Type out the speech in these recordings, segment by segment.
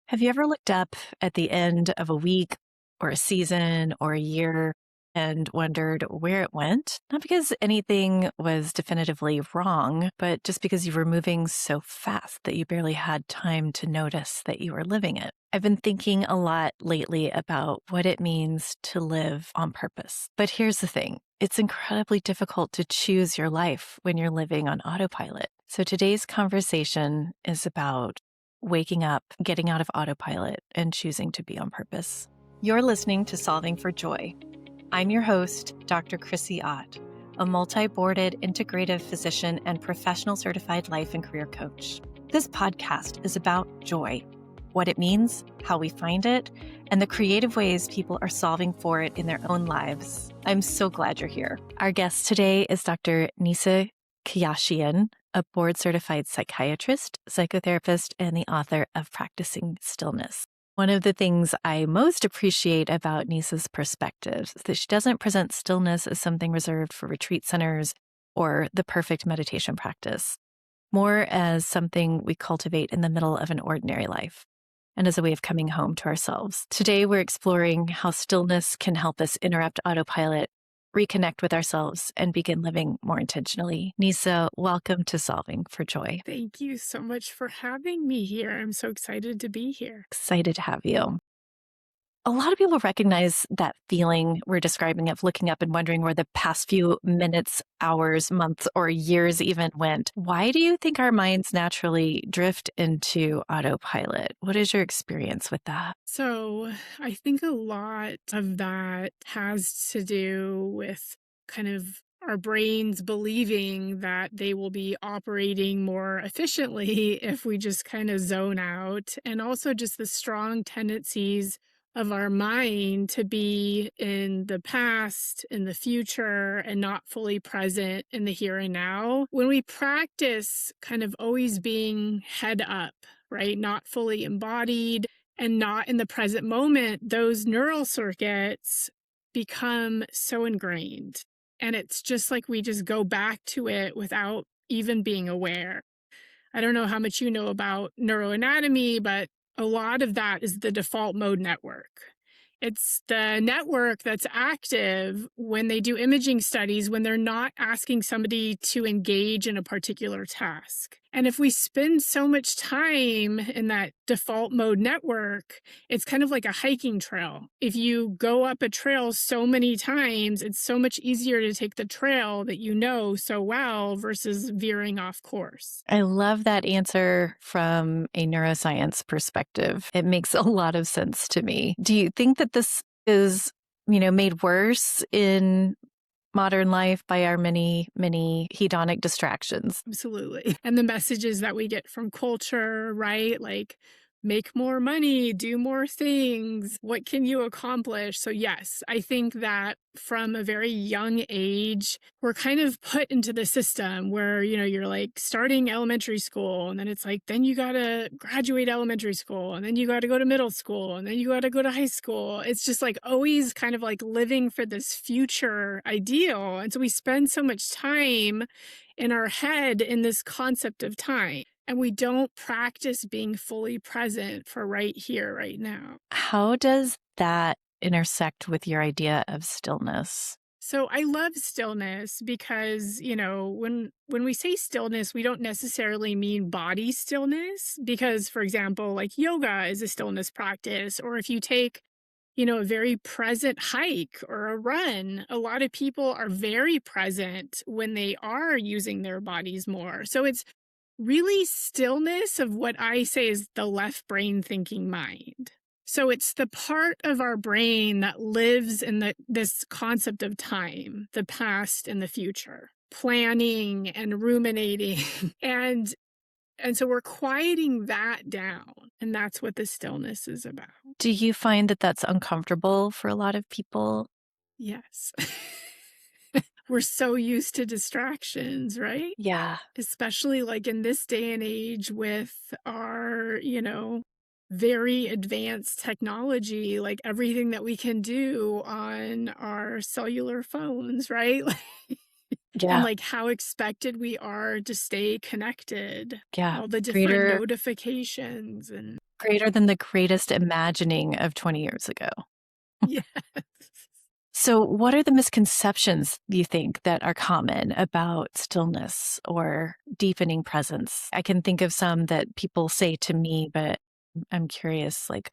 Have you ever looked up at the end of a week or a season or a year and wondered where it went? Not because anything was definitively wrong, but just because you were moving so fast that you barely had time to notice that you were living it. I've been thinking a lot lately about what it means to live on purpose. But here's the thing. It's incredibly difficult to choose your life when you're living on autopilot. So today's conversation is about waking up, getting out of autopilot, and choosing to be on purpose. You're listening to Solving for Joy. I'm your host, Dr. Chrissy Ott, a multi-boarded integrative physician and professional certified life and career coach. This podcast is about joy, what it means, how we find it, and the creative ways people are solving for it in their own lives. I'm so glad you're here. Our guest today is Dr. Nissa Keyashian, a board-certified psychiatrist, psychotherapist, and the author of Practicing Stillness. One of the things I most appreciate about Nissa's perspective is that she doesn't present stillness as something reserved for retreat centers or the perfect meditation practice, more as something we cultivate in the middle of an ordinary life and as a way of coming home to ourselves. Today, we're exploring how stillness can help us interrupt autopilot, reconnect with ourselves, and begin living more intentionally. Nissa, welcome to Solving for Joy. Thank you so much for having me here. I'm so excited to be here. Excited to have you. A lot of people recognize that feeling we're describing of looking up and wondering where the past few minutes, hours, months, or years even went. Why do you think our minds naturally drift into autopilot? What is your experience with that? So I think a lot of that has to do with kind of our brains believing that they will be operating more efficiently if we just kind of zone out, and also just the strong tendencies of our mind to be in the past, in the future, and not fully present in the here and now. When we practice kind of always being head up, right, not fully embodied and not in the present moment, those neural circuits become so ingrained. And it's just like we just go back to it without even being aware. I don't know how much you know about neuroanatomy, but a lot of that is the default mode network. It's the network that's active when they do imaging studies, when they're not asking somebody to engage in a particular task. And if we spend so much time in that default mode network, it's kind of like a hiking trail. If you go up a trail so many times, it's so much easier to take the trail that you know so well versus veering off course. I love that answer from a neuroscience perspective. It makes a lot of sense to me. Do you think that this is, made worse in modern life by our many, many hedonic distractions? Absolutely. And the messages that we get from culture, right? Like, make more money, do more things. What can you accomplish? So yes, I think that from a very young age, we're kind of put into the system where, you're like starting elementary school, and then it's like, then you got to graduate elementary school, and then you got to go to middle school, and then you got to go to high school. It's just like always kind of like living for this future ideal. And so we spend so much time in our head in this concept of time. And we don't practice being fully present for right here, right now. How does that intersect with your idea of stillness? So I love stillness because, when we say stillness, we don't necessarily mean body stillness because, for example, like yoga is a stillness practice. Or if you take, a very present hike or a run, a lot of people are very present when they are using their bodies more. So it's really stillness of what I say is the left brain thinking mind. So it's the part of our brain that lives in this concept of time, the past and the future, planning and ruminating. and so we're quieting that down. And that's what the stillness is about. Do you find that that's uncomfortable for a lot of people? Yes. We're so used to distractions, right? Yeah. Especially like in this day and age with our, very advanced technology, like everything that we can do on our cellular phones, right? and Yeah. like how expected we are to stay connected, Yeah. all the different Greater, notifications and greater than the greatest imagining of 20 years ago. yes. So, what are the misconceptions you think that are common about stillness or deepening presence? I can think of some that people say to me, but I'm curious, like,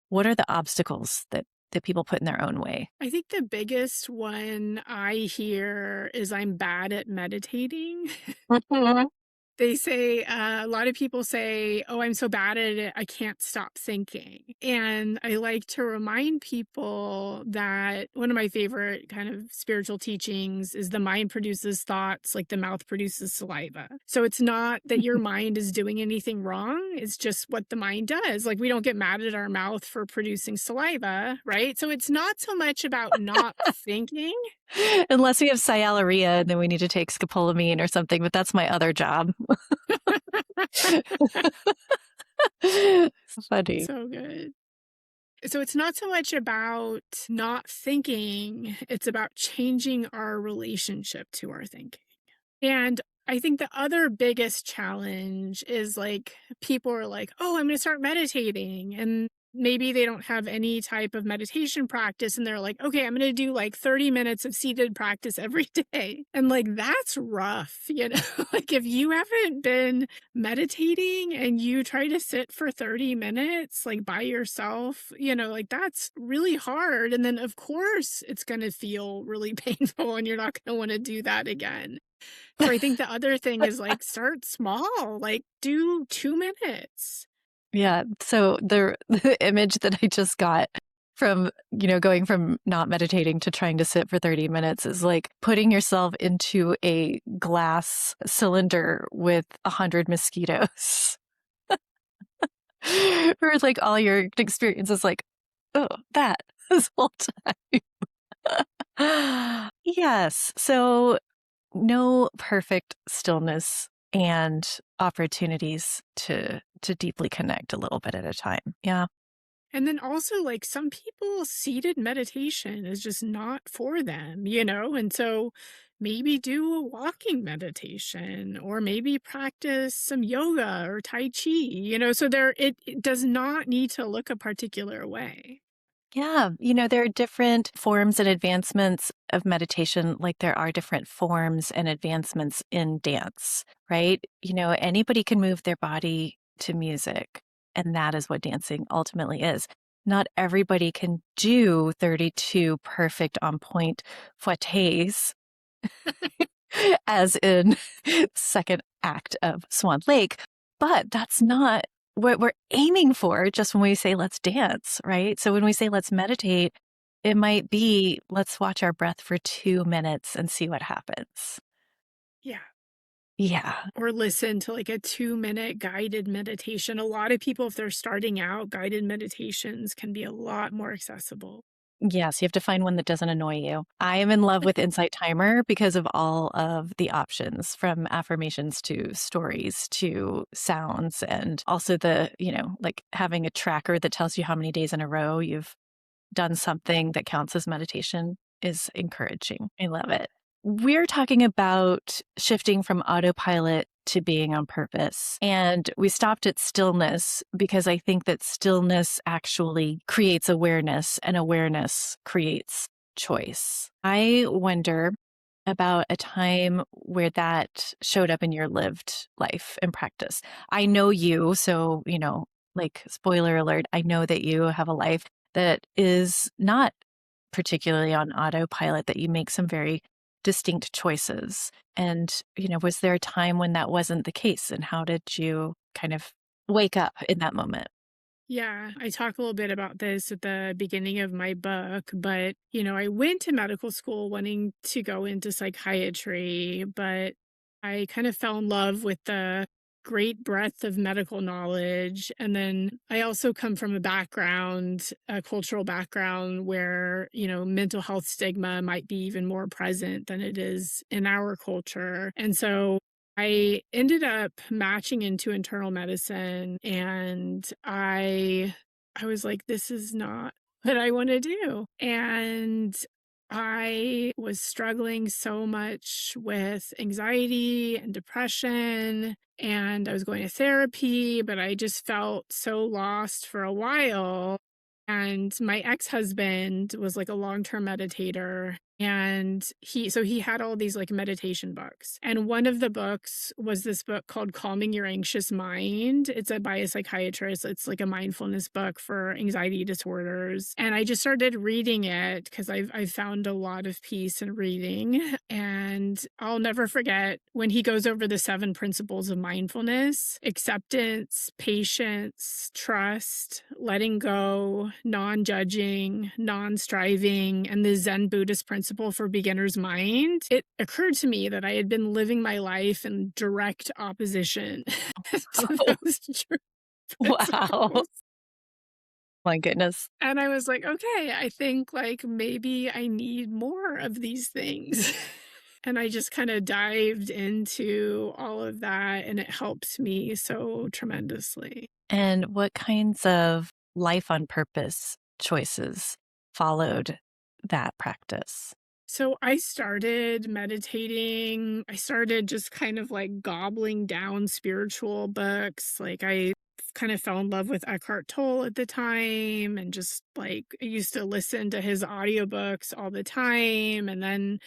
what are the obstacles that people put in their own way? I think the biggest one I hear is I'm bad at meditating. Mhm. They say, a lot of people say, "Oh, I'm so bad at it, I can't stop thinking." And I like to remind people that one of my favorite kind of spiritual teachings is the mind produces thoughts like the mouth produces saliva. So it's not that your mind is doing anything wrong, it's just what the mind does. Like we don't get mad at our mouth for producing saliva, right? So it's not so much about not thinking. Unless we have sialorrhea, then we need to take scopolamine or something, but that's my other job. Funny. So good. So it's not so much about not thinking, it's about changing our relationship to our thinking. And I think the other biggest challenge is like people are like, oh, I'm going to start meditating. And maybe they don't have any type of meditation practice. And they're like, okay, I'm going to do like 30 minutes of seated practice every day. And like, that's rough. Like if you haven't been meditating and you try to sit for 30 minutes, like by yourself, like that's really hard. And then, of course, it's going to feel really painful and you're not going to want to do that again. So I think the other thing is like start small, like do 2 minutes. Yeah. So the image that I just got from, going from not meditating to trying to sit for 30 minutes is like putting yourself into a glass cylinder with 100 mosquitoes. Or like all your experience is like, oh, that this whole time. Yes. So no perfect stillness and opportunities to deeply connect a little bit at a time. Yeah. And then also like some people seated meditation is just not for them, And so maybe do a walking meditation or maybe practice some yoga or tai chi, so it does not need to look a particular way. Yeah. There are different forms and advancements of meditation, like there are different forms and advancements in dance, right? Anybody can move their body to music, and that is what dancing ultimately is. Not everybody can do 32 perfect on point fouettes, as in second act of Swan Lake, but that's not what we're aiming for just when we say let's dance, right? So when we say let's meditate, it might be let's watch our breath for 2 minutes and see what happens. Yeah. Yeah. Or listen to like a 2-minute guided meditation. A lot of people, if they're starting out, guided meditations can be a lot more accessible. Yes, you have to find one that doesn't annoy you. I am in love with Insight Timer because of all of the options, from affirmations to stories to sounds, and also like having a tracker that tells you how many days in a row you've done something that counts as meditation is encouraging. I love it. We're talking about shifting from autopilot to being on purpose. And we stopped at stillness because I think that stillness actually creates awareness, and awareness creates choice. I wonder about a time where that showed up in your lived life and practice. I know you, so, like spoiler alert, I know that you have a life that is not particularly on autopilot, that you make some very distinct choices. And, was there a time when that wasn't the case? And how did you kind of wake up in that moment? Yeah, I talk a little bit about this at the beginning of my book, but I went to medical school wanting to go into psychiatry, but I kind of fell in love with the great breadth of medical knowledge. And then I also come from a cultural background where, mental health stigma might be even more present than it is in our culture. And so I ended up matching into internal medicine and I was like, this is not what I want to do. And I was struggling so much with anxiety and depression, and I was going to therapy, but I just felt so lost for a while. And my ex-husband was like a long-term meditator, and he had all these like meditation books. And one of the books was this book called Calming Your Anxious Mind. It's by a psychiatrist. It's like a mindfulness book for anxiety disorders. And I just started reading it because I've found a lot of peace in reading. And I'll never forget when he goes over the 7 principles of mindfulness: acceptance, patience, trust, letting go, non-judging, non-striving, and the Zen Buddhist principle for beginner's mind. It occurred to me that I had been living my life in direct opposition to Oh, those wow. principles. My goodness. And I was like, okay, I think like maybe I need more of these things. And I just kind of dived into all of that, and it helped me so tremendously. And what kinds of life on purpose choices followed that practice? So I started meditating. I started just kind of like gobbling down spiritual books. Like I kind of fell in love with Eckhart Tolle at the time, and just like I used to listen to his audiobooks all the time. And then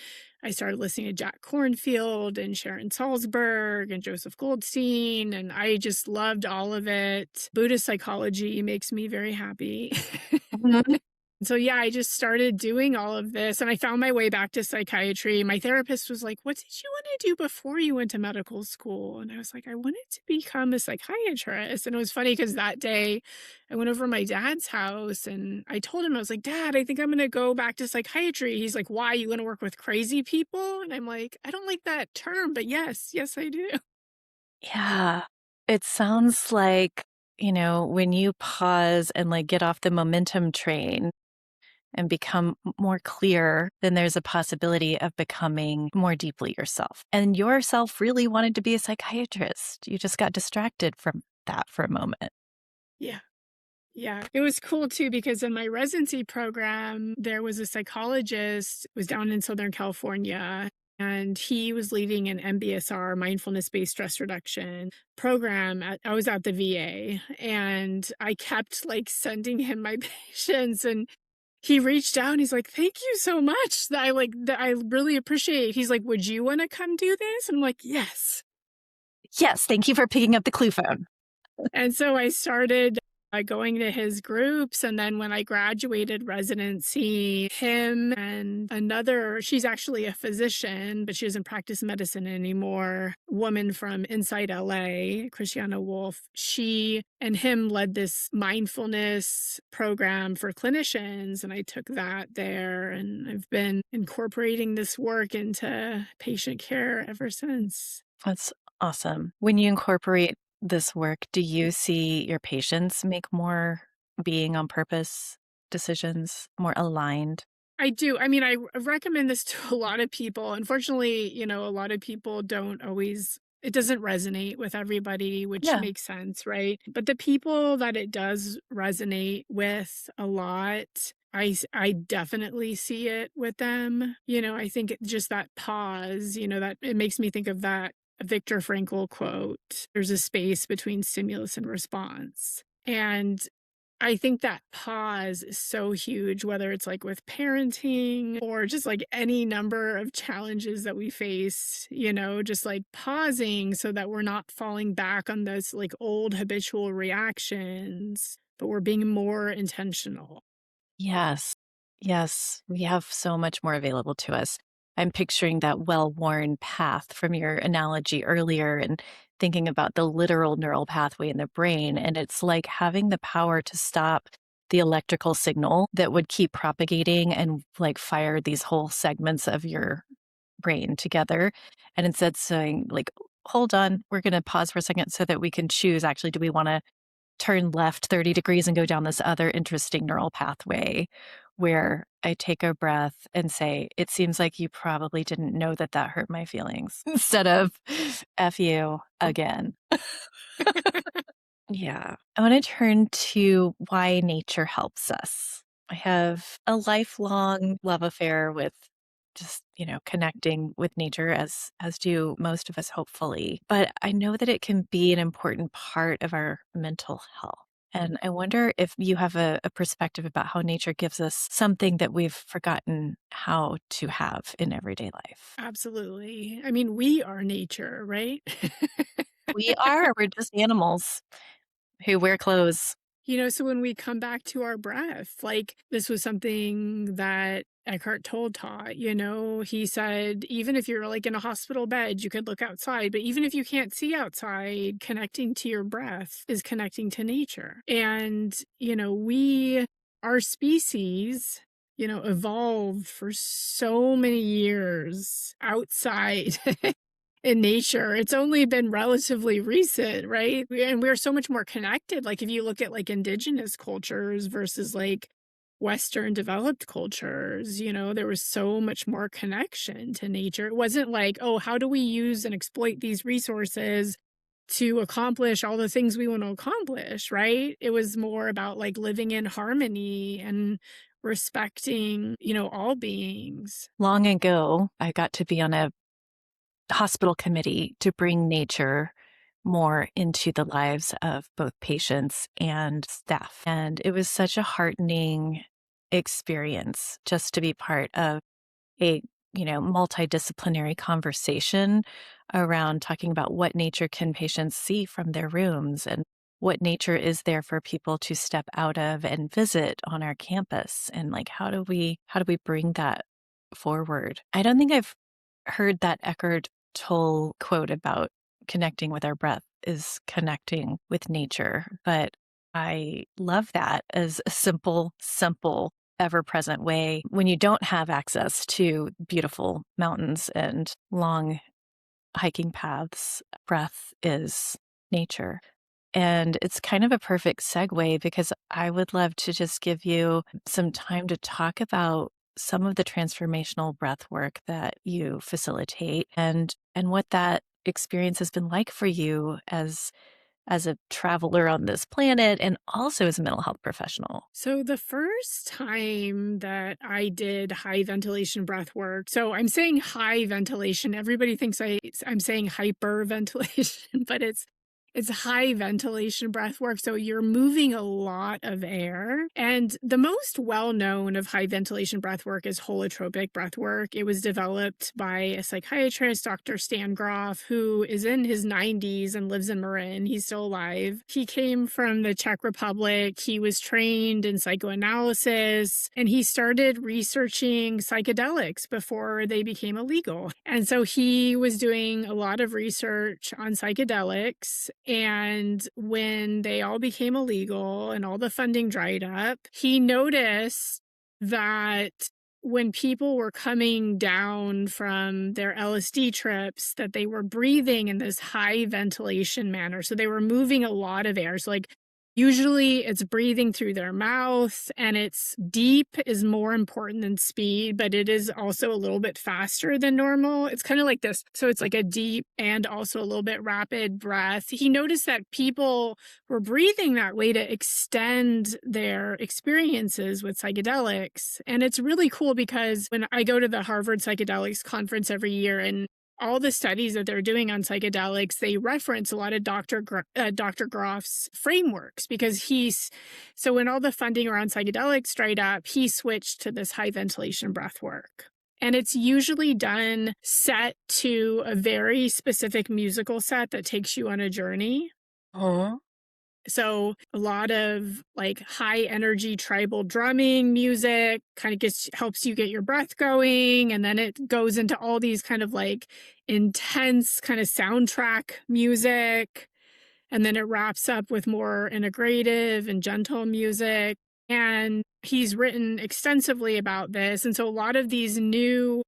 I started listening to Jack Kornfield and Sharon Salzberg and Joseph Goldstein, and I just loved all of it. Buddhist psychology makes me very happy. Mhm. So yeah, I just started doing all of this, and I found my way back to psychiatry. My therapist was like, "What did you want to do before you went to medical school?" And I was like, "I wanted to become a psychiatrist." And it was funny because that day I went over to my dad's house and I told him, I was like, "Dad, I think I'm going to go back to psychiatry." He's like, "Why? You going to work with crazy people?" And I'm like, "I don't like that term, but yes, I do." Yeah. It sounds like, when you pause and like get off the momentum train and become more clear, then there's a possibility of becoming more deeply yourself. And yourself really wanted to be a psychiatrist. You just got distracted from that for a moment. Yeah. Yeah, it was cool too because in my residency program, there was a psychologist, was down in Southern California, and he was leading an MBSR, mindfulness-based stress reduction program. I was at the VA, and I kept like sending him my patients, and he reached out and he's like, "Thank you so much. That I really appreciate." He's like, "Would you want to come do this?" And I'm like, "Yes." Yes, thank you for picking up the clue phone. And so I started going to his groups. And then when I graduated residency, him and another, she's actually a physician, but she doesn't practice medicine anymore, woman from inside LA, Christiana Wolf, she and him led this mindfulness program for clinicians. And I took that there, and I've been incorporating this work into patient care ever since. That's awesome. When you incorporate this work, do you see your patients make more being on purpose decisions, more aligned? I do. I mean, I recommend this to a lot of people. Unfortunately, a lot of people don't always, it doesn't resonate with everybody, which Yeah. makes sense, right? But the people that it does resonate with a lot, I definitely see it with them. I think just that pause, that it makes me think of that Viktor Frankl quote: "There's a space between stimulus and response." And I think that pause is so huge, whether it's like with parenting or just like any number of challenges that we face, just like pausing so that we're not falling back on those like old habitual reactions, but we're being more intentional. Yes. Yes. We have so much more available to us. I'm picturing that well worn path from your analogy earlier and thinking about the literal neural pathway in the brain. And it's like having the power to stop the electrical signal that would keep propagating and like fire these whole segments of your brain together. And instead saying, like, hold on, we're going to pause for a second so that we can choose actually, do we want to turn left 30 degrees and go down this other interesting neural pathway where I take a breath and say, it seems like you probably didn't know that that hurt my feelings instead of F you again. Yeah. I want to turn to why nature helps us. I have a lifelong love affair with just, connecting with nature as do most of us hopefully. But I know that it can be an important part of our mental health. And I wonder if you have a perspective about how nature gives us something that we've forgotten how to have in everyday life. Absolutely. I mean, we are nature, right? We're just animals who wear clothes. So when we come back to our breath, like this was something that Eckhart Tolle taught, he said, even if you're like in a hospital bed, you could look outside, but even if you can't see outside, connecting to your breath is connecting to nature. And, our species, evolved for so many years outside in nature. It's only been relatively recent, right? And we're so much more connected. Like if you look at like indigenous cultures versus like Western developed cultures, there was so much more connection to nature. It wasn't like, oh, how do we use and exploit these resources to accomplish all the things we want to accomplish, right? It was more about like living in harmony and respecting, all beings. Long ago, I got to be on a hospital committee to bring nature more into the lives of both patients and staff. And it was such a heartening experience just to be part of a, multidisciplinary conversation around talking about what nature can patients see from their rooms and what nature is there for people to step out of and visit on our campus, and like how do we bring that forward. I don't think I've heard that Eckhart Tolle quote about connecting with our breath is connecting with nature, but I love that as a simple, ever present way when you don't have access to beautiful mountains and long hiking paths. Breath is nature. And it's kind of a perfect segue because I would love to just give you some time to talk about some of the transformational breath work that you facilitate and what that experience has been like for you as a traveler on this planet and also as a mental health professional. So the first time that I did high ventilation breath work, so I'm saying high ventilation. Everybody thinks I'm saying hyperventilation, but it's high ventilation breath work. So you're moving a lot of air. And the most well-known of high ventilation breath work is holotropic breath work. It was developed by a psychiatrist, Dr. Stan Grof, who is in his 90s and lives in Marin. He's still alive. He came from the Czech Republic. He was trained in psychoanalysis, and he started researching psychedelics before they became illegal. And so he was doing a lot of research on psychedelics. And when they all became illegal and all the funding dried up, he noticed that when people were coming down from their LSD trips, that they were breathing in this high ventilation manner. So they were moving a lot of air. So like usually it's breathing through their mouth, and it's deep is more important than speed, but it is also a little bit faster than normal. It's kind of like this. So it's like a deep and also a little bit rapid breath. He noticed that people were breathing that way to extend their experiences with psychedelics. And it's really cool because when I go to the Harvard Psychedelics Conference every year, and all the studies that they're doing on psychedelics, they reference a lot of Dr. Groff's frameworks because so when all the funding around psychedelics dried up, he switched to this high ventilation breath work. And it's usually done set to a very specific musical set that takes you on a journey. Uh-huh. So a lot of like high energy tribal drumming music kind of helps you get your breath going. And then it goes into all these kind of like intense kind of soundtrack music. And then it wraps up with more integrative and gentle music. And he's written extensively about this. And so a lot of these new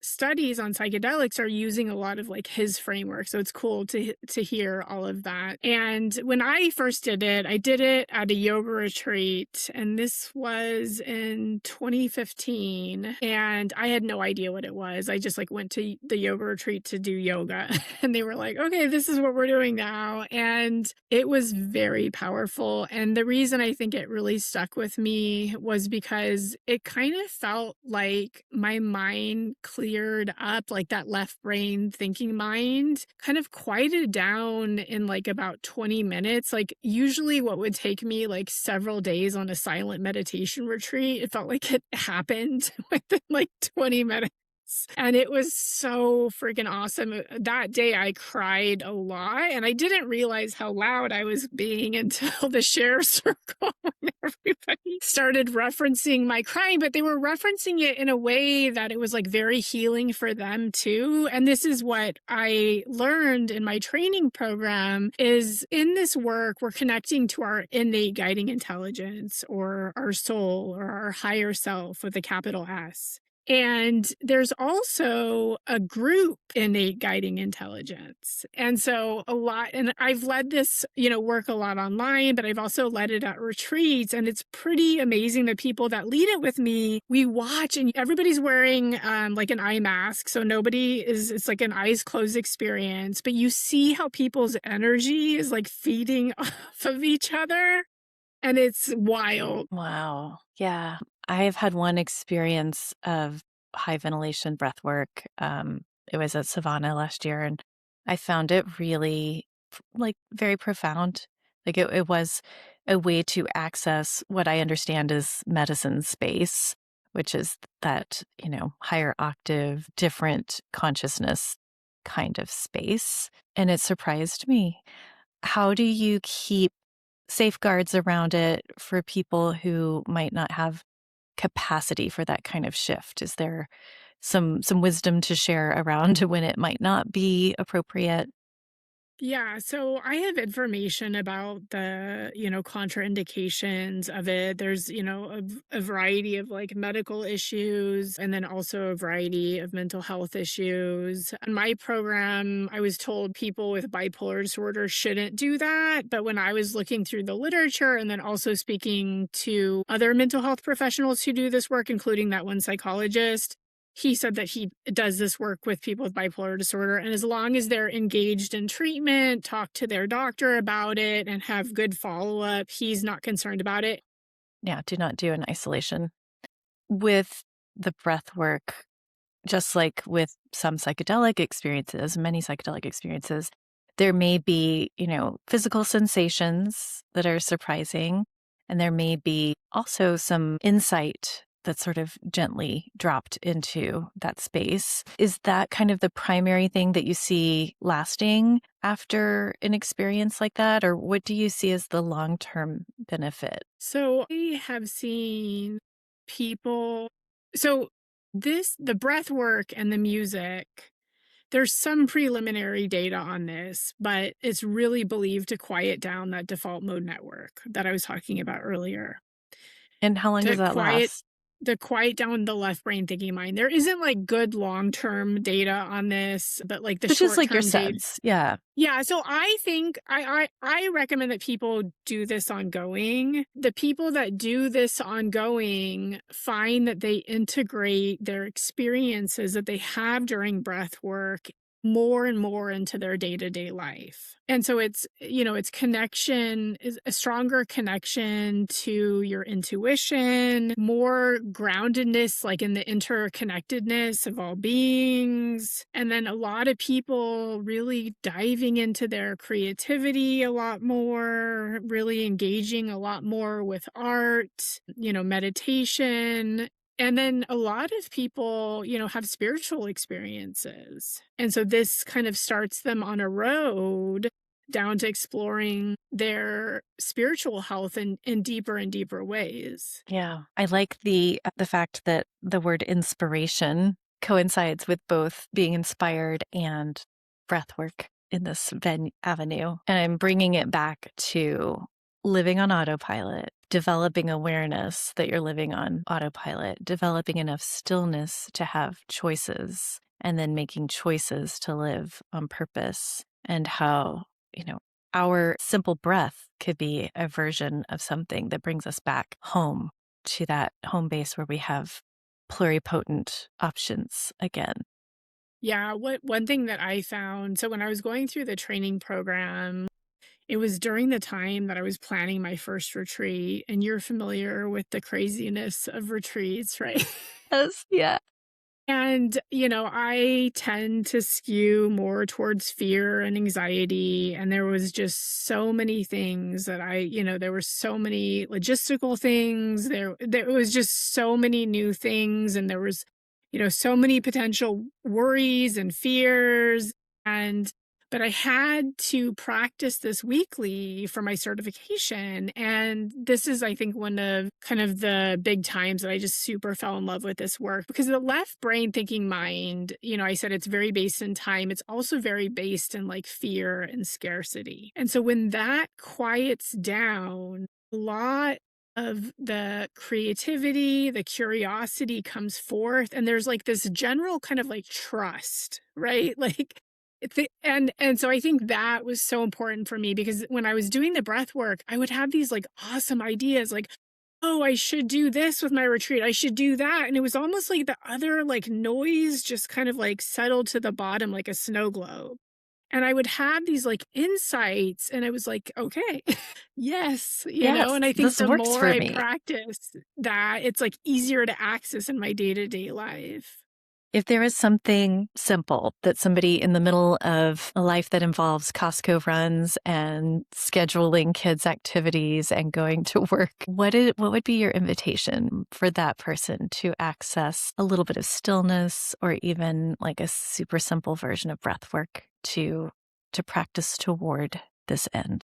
studies on psychedelics are using a lot of like his framework. So it's cool to hear all of that. And when I first did it, I did it at a yoga retreat, and this was in 2015. And I had no idea what it was. I just like went to the yoga retreat to do yoga, and they were like, "Okay, this is what we're doing now." And it was very powerful. And the reason I think it really stuck with me was because it kind of felt like my mind cleared up, like that left brain thinking mind kind of quieted down in like about 20 minutes. Like usually what would take me like several days on a silent meditation retreat, it felt like it happened within like 20 minutes. And it was so freaking awesome. That day I cried a lot, and I didn't realize how loud I was being until the share circle and everybody started referencing my crying, but they were referencing it in a way that it was like very healing for them too. And this is what I learned in my training program is in this work, we're connecting to our innate guiding intelligence or our soul or our higher self with a capital S. And there's also a group innate guiding intelligence. And so and I've led this, work a lot online, but I've also led it at retreats. And it's pretty amazing the people that lead it with me, we watch and everybody's wearing like an eye mask. So it's like an eyes closed experience, but you see how people's energy is like feeding off of each other. And it's wild. Wow. Yeah. I've had one experience of high ventilation breath work. It was at Savannah last year, and I found it really like very profound. Like it was a way to access what I understand as medicine space, which is that, higher octave, different consciousness kind of space. And it surprised me. How do you keep safeguards around it for people who might not have capacity for that kind of shift? Is there some wisdom to share around when it might not be appropriate? Yeah, so I have information about the, contraindications of it. There's, a variety of like medical issues and then also a variety of mental health issues. In my program, I was told people with bipolar disorder shouldn't do that. But when I was looking through the literature and then also speaking to other mental health professionals who do this work, including that one psychologist, he said that he does this work with people with bipolar disorder. And as long as they're engaged in treatment, talk to their doctor about it, and have good follow-up, he's not concerned about it. Yeah, do not do in isolation. With the breath work, just like with some psychedelic experiences, many psychedelic experiences, there may be, physical sensations that are surprising, and there may be also some insight that's sort of gently dropped into that space. Is that kind of the primary thing that you see lasting after an experience like that? Or what do you see as the long-term benefit? So I have seen people, the breath work and the music, there's some preliminary data on this, but it's really believed to quiet down that default mode network that I was talking about earlier. And how long does that last? To quiet down the left brain thinking mind. There isn't like good long-term data on this, but like the But just like your short-term data. sense. Yeah. Yeah, so I think I recommend that people do this ongoing. The people that do this ongoing find that they integrate their experiences that they have during breath work more and more into their day-to-day life. And so it's connection, is a stronger connection to your intuition, more groundedness, like in the interconnectedness of all beings. And then a lot of people really diving into their creativity a lot more, really engaging a lot more with art, meditation. And then a lot of people, have spiritual experiences. And so this kind of starts them on a road down to exploring their spiritual health in deeper and deeper ways. Yeah. I like the fact that the word inspiration coincides with both being inspired and breath work in this avenue. And I'm bringing it back to living on autopilot developing awareness that you're living on autopilot, developing enough stillness to have choices, and then making choices to live on purpose, and how, our simple breath could be a version of something that brings us back home to that home base where we have pluripotent options again. Yeah, one thing that I found, so when I was going through the training program, it was during the time that I was planning my first retreat, and you're familiar with the craziness of retreats, right? Yes, yeah. And, I tend to skew more towards fear and anxiety. And there was just so many things that there were so many logistical things. There was just so many new things. And there was, so many potential worries and fears. But I had to practice this weekly for my certification. And this is, I think, one of kind of the big times that I just super fell in love with this work, because the left brain thinking mind, I said it's very based in time. It's also very based in like fear and scarcity. And so when that quiets down, a lot of the creativity, the curiosity comes forth. And there's like this general kind of like trust, right? Like, and so I think that was so important for me, because when I was doing the breath work, I would have these like awesome ideas like, oh, I should do this with my retreat. I should do that. And it was almost like the other like noise just kind of like settled to the bottom like a snow globe. And I would have these like insights, and I was like, okay, yes, Yes, and I think this the works more for I me. practice that, it's like easier to access in my day-to-day life. If there is something simple that somebody in the middle of a life that involves Costco runs and scheduling kids' activities and going to work, what would be your invitation for that person to access a little bit of stillness, or even like a super simple version of breath work to practice toward this end?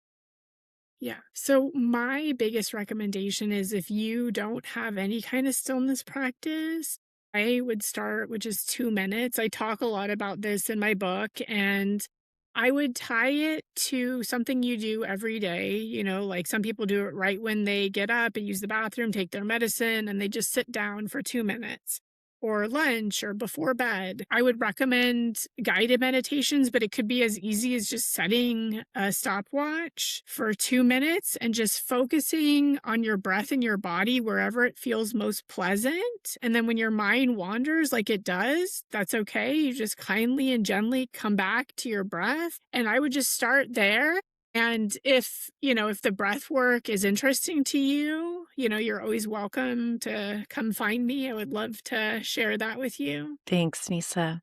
Yeah. So my biggest recommendation is, if you don't have any kind of stillness practice, I would start with just 2 minutes. I talk a lot about this in my book, and I would tie it to something you do every day. Like some people do it right when they get up and use the bathroom, take their medicine, and they just sit down for 2 minutes, or lunch, or before bed. I would recommend guided meditations, but it could be as easy as just setting a stopwatch for 2 minutes and just focusing on your breath and your body wherever it feels most pleasant. And then when your mind wanders like it does, that's okay. You just kindly and gently come back to your breath. And I would just start there. And if the breath work is interesting to you, you're always welcome to come find me. I would love to share that with you. Thanks, Nissa.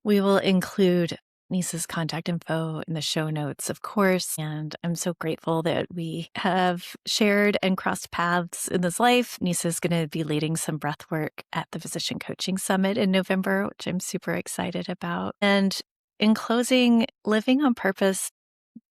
We will include Nissa's contact info in the show notes, of course. And I'm so grateful that we have shared and crossed paths in this life. Nissa's going to be leading some breath work at the Physician Coaching Summit in November, which I'm super excited about. And in closing, living on purpose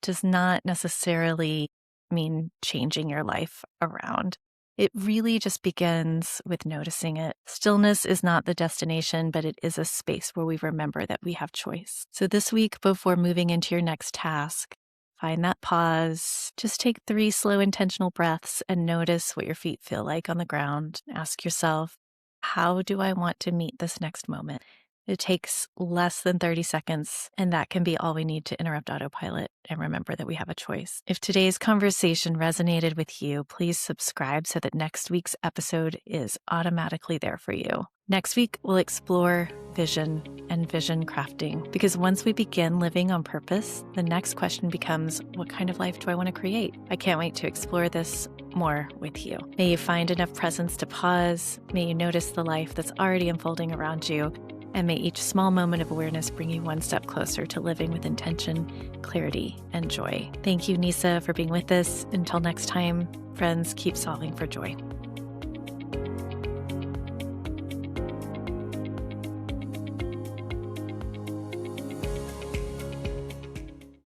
does not necessarily mean changing your life around. It really just begins with noticing it. Stillness is not the destination, but it is a space where we remember that we have choice. So this week, before moving into your next task, find that pause. Just take 3 slow, intentional breaths and notice what your feet feel like on the ground. Ask yourself, how do I want to meet this next moment? It takes less than 30 seconds, and that can be all we need to interrupt autopilot and remember that we have a choice. If today's conversation resonated with you, please subscribe so that next week's episode is automatically there for you. Next week, we'll explore vision and vision crafting, because once we begin living on purpose, the next question becomes, what kind of life do I want to create? I can't wait to explore this more with you. May you find enough presence to pause. May you notice the life that's already unfolding around you. And may each small moment of awareness bring you one step closer to living with intention, clarity, and joy. Thank you, Nissa, for being with us. Until next time, friends, keep solving for joy.